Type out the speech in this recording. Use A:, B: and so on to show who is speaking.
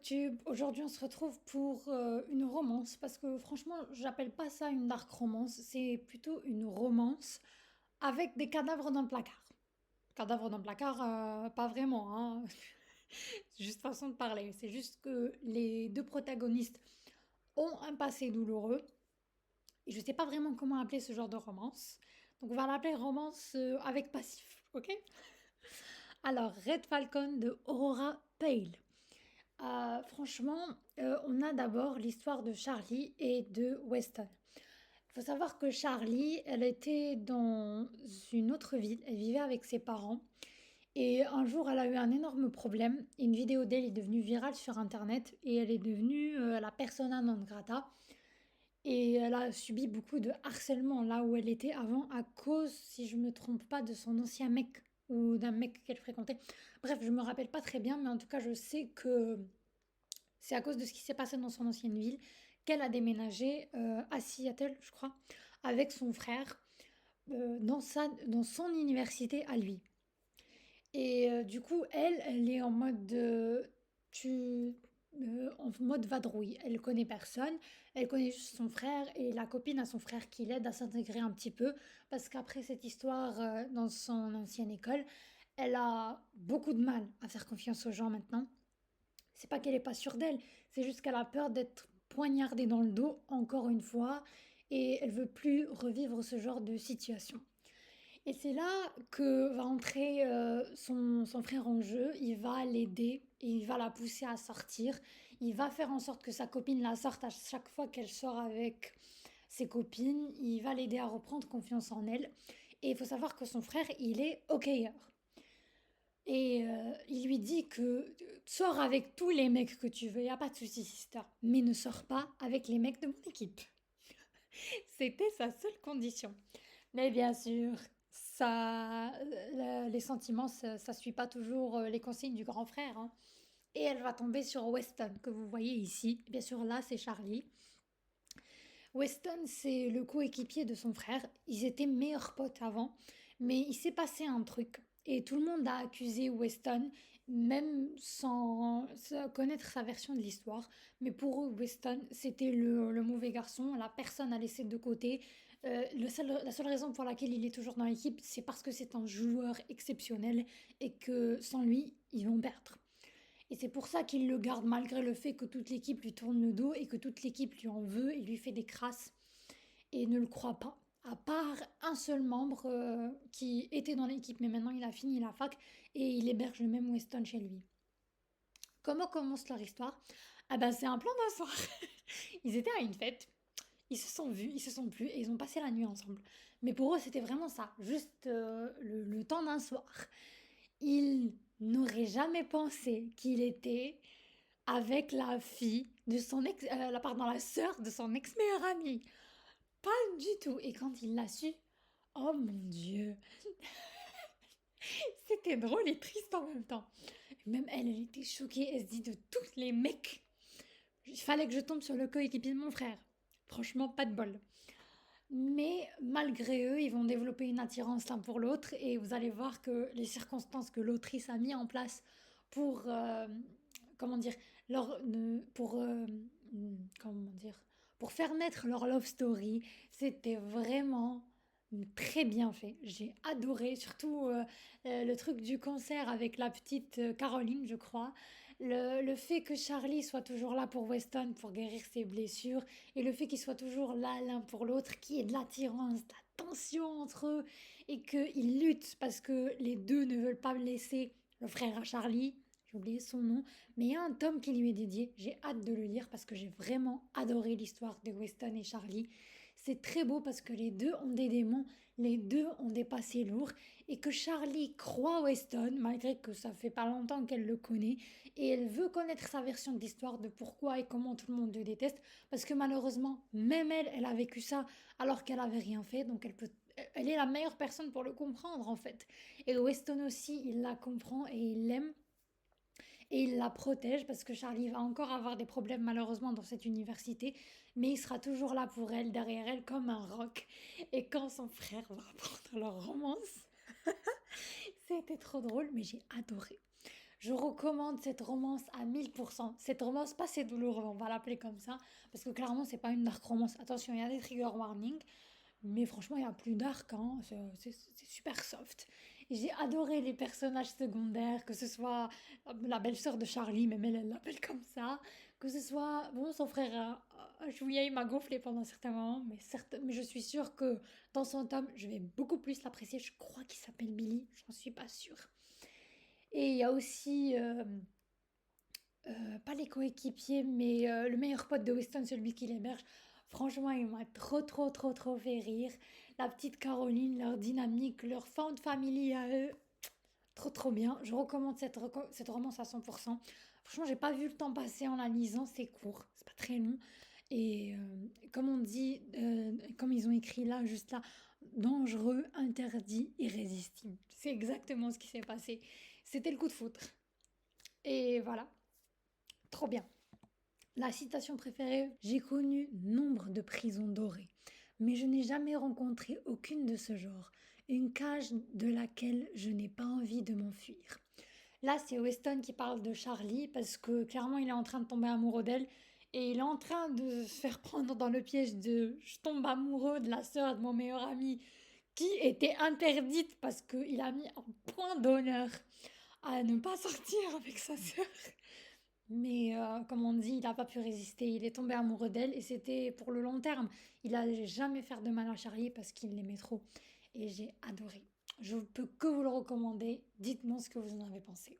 A: YouTube. Aujourd'hui, on se retrouve pour une romance parce que franchement, j'appelle pas ça une dark romance, c'est plutôt une romance avec des cadavres dans le placard. Cadavres dans le placard, pas vraiment, hein. C'est juste façon de parler. C'est juste que les deux protagonistes ont un passé douloureux et je sais pas vraiment comment appeler ce genre de romance. Donc on va l'appeler romance avec passif, ok? Alors, Red Falcon de Aurora Pale. Franchement, on a d'abord l'histoire de Charlie et de Weston. Il faut savoir que Charlie, elle était dans une autre ville, elle vivait avec ses parents. Et un jour, elle a eu un énorme problème. Une vidéo d'elle est devenue virale sur Internet et elle est devenue la persona non grata. Et elle a subi beaucoup de harcèlement là où elle était avant à cause, si je me trompe pas, de son ancien mec ou d'un mec qu'elle fréquentait. Bref, je me rappelle pas très bien, mais en tout cas, je sais que c'est à cause de ce qui s'est passé dans son ancienne ville qu'elle a déménagé à Seattle, je crois, avec son frère dans son université à lui. Et du coup, elle est en mode en mode vadrouille. Elle connaît personne, elle connaît juste son frère et la copine à son frère qui l'aide à s'intégrer un petit peu parce qu'après cette histoire dans son ancienne école, elle a beaucoup de mal à faire confiance aux gens maintenant. C'est pas qu'elle est pas sûre d'elle, c'est juste qu'elle a peur d'être poignardée dans le dos encore une fois et elle veut plus revivre ce genre de situation. Et c'est là que va entrer son frère en jeu. Il va l'aider et il va la pousser à sortir. Il va faire en sorte que sa copine la sorte à chaque fois qu'elle sort avec ses copines. Il va l'aider à reprendre confiance en elle. Et il faut savoir que son frère, il est hockeyeur. Et il lui dit que sors avec tous les mecs que tu veux, y a pas de souci, sister. Mais ne sors pas avec les mecs de mon équipe. C'était sa seule condition. Mais bien sûr, les sentiments, ça suit pas toujours les consignes du grand frère, hein. Et elle va tomber sur Weston, que vous voyez ici. Bien sûr, là, c'est Charlie. Weston, c'est le coéquipier de son frère. Ils étaient meilleurs potes avant, mais il s'est passé un truc. Et tout le monde a accusé Weston, même sans connaître sa version de l'histoire. Mais pour eux, Weston, c'était le mauvais garçon, la personne à laisser de côté. La seule raison pour laquelle il est toujours dans l'équipe, c'est parce que c'est un joueur exceptionnel et que sans lui, ils vont perdre. Et c'est pour ça qu'il le garde malgré le fait que toute l'équipe lui tourne le dos et que toute l'équipe lui en veut et lui fait des crasses et ne le croit pas. À part un seul membre qui était dans l'équipe, mais maintenant il a fini la fac et il héberge le même Weston chez lui. Comment commence leur histoire? Ah ben c'est un plan d'un soir. Ils étaient à une fête, ils se sont vus, ils se sont plus et ils ont passé la nuit ensemble. Mais pour eux c'était vraiment ça, juste le temps d'un soir. Ils n'auraient jamais pensé qu'il était avec la fille de son ex, pardon, la sœur de son ex-meilleur ami. Pas du tout. Et quand il l'a su, oh mon Dieu, c'était drôle et triste en même temps. Même elle, elle était choquée. Elle se dit de tous les mecs, il fallait que je tombe sur le coéquipier de mon frère. Franchement, pas de bol. Mais malgré eux, ils vont développer une attirance l'un pour l'autre et vous allez voir que les circonstances que l'autrice a mis en place pour comment dire pour comment dire pour faire naître leur love story, c'était vraiment très bien fait. J'ai adoré, surtout le truc du concert avec la petite Caroline, je crois. Le fait que Charlie soit toujours là pour Weston pour guérir ses blessures et le fait qu'ils soient toujours là l'un pour l'autre, qu'il y ait de l'attirance, de la tension entre eux et qu'ils luttent parce que les deux ne veulent pas laisser le frère à Charlie. J'ai oublié son nom, mais il y a un tome qui lui est dédié. J'ai hâte de le lire parce que j'ai vraiment adoré l'histoire de Weston et Charlie. C'est très beau parce que les deux ont des démons, les deux ont des passés lourds et que Charlie croit Weston malgré que ça fait pas longtemps qu'elle le connaît et elle veut connaître sa version de l'histoire de pourquoi et comment tout le monde le déteste parce que malheureusement même elle a vécu ça alors qu'elle avait rien fait donc elle est la meilleure personne pour le comprendre en fait. Et Weston aussi, il la comprend et il l'aime et il la protège parce que Charlie va encore avoir des problèmes malheureusement dans cette université, mais il sera toujours là pour elle, derrière elle, comme un roc. Et quand son frère va apprendre leur romance, c'était trop drôle, mais j'ai adoré. Je recommande cette romance à 1000%. Cette romance pas c'est douloureux, on va l'appeler comme ça, parce que clairement c'est pas une dark romance. Attention, il y a des trigger warnings, mais franchement il y a plus dark, hein. C'est super soft. Et j'ai adoré les personnages secondaires, que ce soit la belle-sœur de Charlie, même elle l'appelle comme ça, que ce soit bon son frère Julia il m'a gonflé pendant certains moments, mais je suis sûre que dans son tome je vais beaucoup plus l'apprécier. Je crois qu'il s'appelle Billy, j'en suis pas sûre. Et il y a aussi, pas les coéquipiers, mais le meilleur pote de Weston, celui qui l'héberge. Franchement, il m'a trop, trop, trop, trop fait rire. La petite Caroline, leur dynamique, leur found family à eux. Trop, trop bien. Je recommande cette romance à 100%. Franchement, j'ai pas vu le temps passer en la lisant. C'est court, c'est pas très long. Et comme on dit, comme ils ont écrit là, juste là, dangereux, interdit, irrésistible. C'est exactement ce qui s'est passé. C'était le coup de foudre. Et voilà, trop bien. La citation préférée, j'ai connu nombre de prisons dorées, mais je n'ai jamais rencontré aucune de ce genre, une cage de laquelle je n'ai pas envie de m'enfuir. Là, c'est Weston qui parle de Charlie parce que clairement, il est en train de tomber amoureux d'elle et il est en train de se faire prendre dans le piège de je tombe amoureux de la sœur de mon meilleur ami qui était interdite parce qu'il a mis un point d'honneur à ne pas sortir avec sa sœur. Mais comme on dit, il n'a pas pu résister. Il est tombé amoureux d'elle et c'était pour le long terme. Il n'allait jamais faire de mal à Charlie parce qu'il l'aimait trop. Et j'ai adoré. Je peux que vous le recommander. Dites-moi ce que vous en avez pensé.